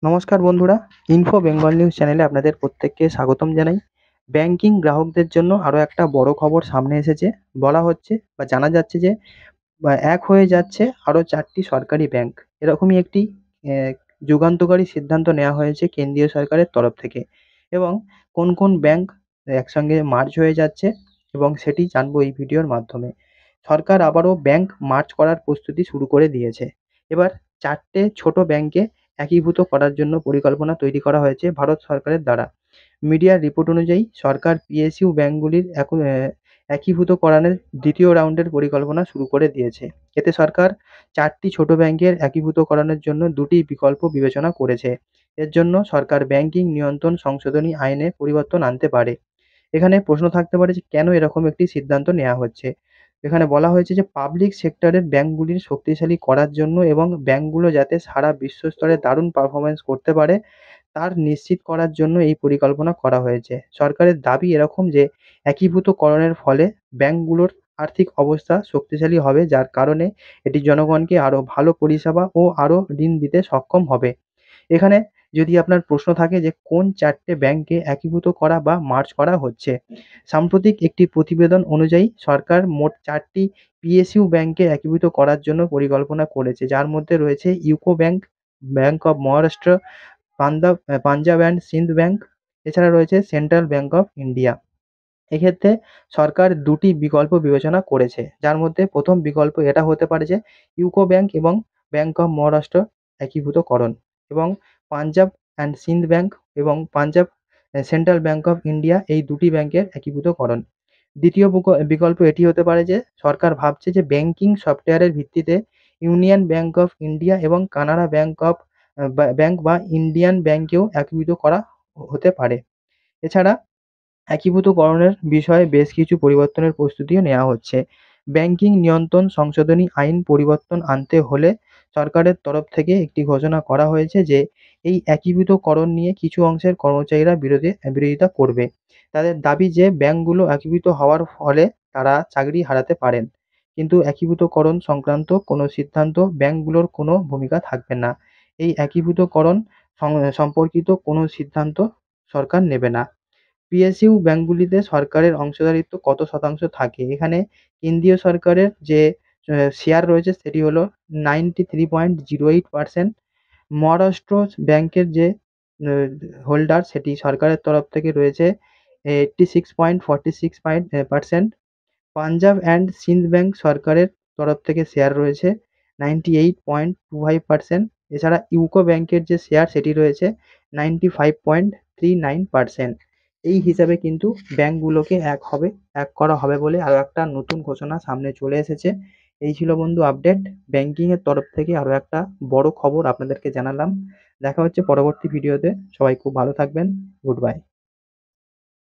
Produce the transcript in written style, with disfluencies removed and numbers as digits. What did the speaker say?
নমস্কার বন্ধুরা, info Bengal news চ্যানেলে আপনাদের প্রত্যেককে স্বাগতম জানাই। ব্যাংকিং গ্রাহকদের জন্য আরও একটা বড় খবর সামনে এসেছে। বলা হচ্ছে বা জানা যাচ্ছে যে এক হয়ে যাচ্ছে আরও 4টি সরকারি ব্যাংক। এরকমই একটি যুগান্তকারী সিদ্ধান্ত নেওয়া হয়েছে কেন্দ্রীয় সরকারের তরফ থেকে। এবং কোন কোন ব্যাংক একসঙ্গে মার্জ হয়ে যাচ্ছে এবং সেটি জানবো এই ভিডিওর মাধ্যমে। সরকার আবারও ব্যাংক মার্জ করার প্রস্তুতি শুরু করে দিয়েছে। এবার 4টে ছোট ব্যাংকে একীভূত করার জন্য পরিকল্পনা তৈরি করা হয়েছে ভারত সরকারের দ্বারা। মিডিয়ার রিপোর্ট অনুযায়ী সরকার পিএসইউ ব্যাংকগুলির একীভূত করানোর দ্বিতীয় রাউন্ডের পরিকল্পনা শুরু করে দিয়েছে। এতে সরকার 4টি ছোট ব্যাংকের একীভূত করানোর জন্য 2টি বিকল্প বিবেচনা করেছে। এর জন্য সরকার ব্যাংকিং নিয়ন্ত্রণ সংশোধনী আইনে পরিবর্তন আনতে পারে। এখানে প্রশ্ন থাকতে পারে যে কেন এরকম একটি সিদ্ধান্ত নেওয়া হচ্ছে? এখানে বলা হয়েছে যে পাবলিক সেক্টরের ব্যাংকগুলির শক্তিশালী করার জন্য এবং ব্যাংকগুলো যাতে সারা বিশ্ব স্তরে দারুণ পারফরম্যান্স করতে পারে তার নিশ্চিত করার জন্য এই পরিকল্পনা করা হয়েছে। সরকারের দাবি এরকম যে একীভূতকরণের ফলে ব্যাংকগুলোর আর্থিক অবস্থা শক্তিশালী হবে, যার কারণে এটি জনগণকে আরও ভালো পরিষেবা ও আরও ঋণ দিতে সক্ষম হবে। এখানে যদি আপনার প্রশ্ন থাকে যে কোন 4টে ব্যাংককে একীভূত করা বা মার্জ করা হচ্ছে? সাম্প্রতিক একটি প্রতিবেদন অনুযায়ী সরকার মোট 4টি পিএসইউ ব্যাংককে একীভূত করার জন্য পরিকল্পনা করেছে, যার মধ্যে রয়েছে UCO bank, bank of Maharashtra, Punjab and Sindh bank. এছাড়া রয়েছে সেন্ট্রাল ব্যাংক অফ ইন্ডিয়া। এক্ষেত্রে সরকার 2টি বিকল্প বিবেচনা করেছে, যার মধ্যে প্রথম বিকল্প এটা হতে পারে যে ইউকো ব্যাংক এবং ব্যাংক অফ মহারাষ্ট্র একীভূতকরণ এবং পাঞ্জাব অ্যান্ড সিন্ধ ব্যাংক এবং Punjab central bank of India, এই 2টি ব্যাংকের একীভূতকরণ। দ্বিতীয় বিকল্প এটি হতে পারে যে সরকার ভাবছে যে ব্যাংকিং সফটওয়্যারের ভিত্তিতে ইউনিয়ন ব্যাংক অফ ইন্ডিয়া এবং কানাড়া ব্যাংক বা ইন্ডিয়ান ব্যাংকেও একীভূত করা হতে পারে। এছাড়া একীভূতকরণের বিষয়ে বেশ কিছু পরিবর্তনের প্রস্তুতিও নেওয়া হচ্ছে। ব্যাংকিং নিয়ন্ত্রণ সংশোধনী আইন পরিবর্তন আনতে হলে সরকারের তরফ থেকে একটি ঘোষণা করা হয়েছে যে এই একীভূতকরণ নিয়ে কিছু অংশের কর্মচারীরা বিরোধিতা করবে। তাদের দাবি যে ব্যাংকগুলো একীভূত হওয়ার ফলে তারা চাকরি হারাতে পারেন। কিন্তু একীভূতকরণ সংক্রান্ত কোনো সিদ্ধান্ত ব্যাংকগুলোর কোনো ভূমিকা থাকবে না। এই একীভূতকরণ সম্পর্কিত কোনো সিদ্ধান্ত সরকার নেবে না। পিএসইউ ব্যাংকগুলিতে সরকারের অংশীদারিত্ব কত শতাংশ থাকে? এখানে কেন্দ্রীয় সরকারের যে শেয়ার রয়েছে সেটি হলো 93.08%। মহারাষ্ট্র ব্যাংকের যে হোল্ডার সেটি সরকারের তরফ থেকে রয়েছে 86.46%। পাঞ্জাব অ্যান্ড সিন্ধ ব্যাংক সরকারের তরফ থেকে শেয়ার রয়েছে 98.25%। এছাড়া ইউকো ব্যাংকের যে শেয়ার সেটি রয়েছে 95.39%। এই হিসাবে কিন্তু ব্যাংকগুলোকে এক করা হবে বলে আরও একটা নতুন ঘোষণা সামনে চলে এসেছে। এই ছিল বন্ধু আপডেট। ব্যাংকিংয়ের তরফ থেকে আরও একটা বড় খবর আপনাদেরকে জানালাম। দেখা হচ্ছে পরবর্তী ভিডিওতে। সবাই খুব ভালো থাকবেন। Good bye.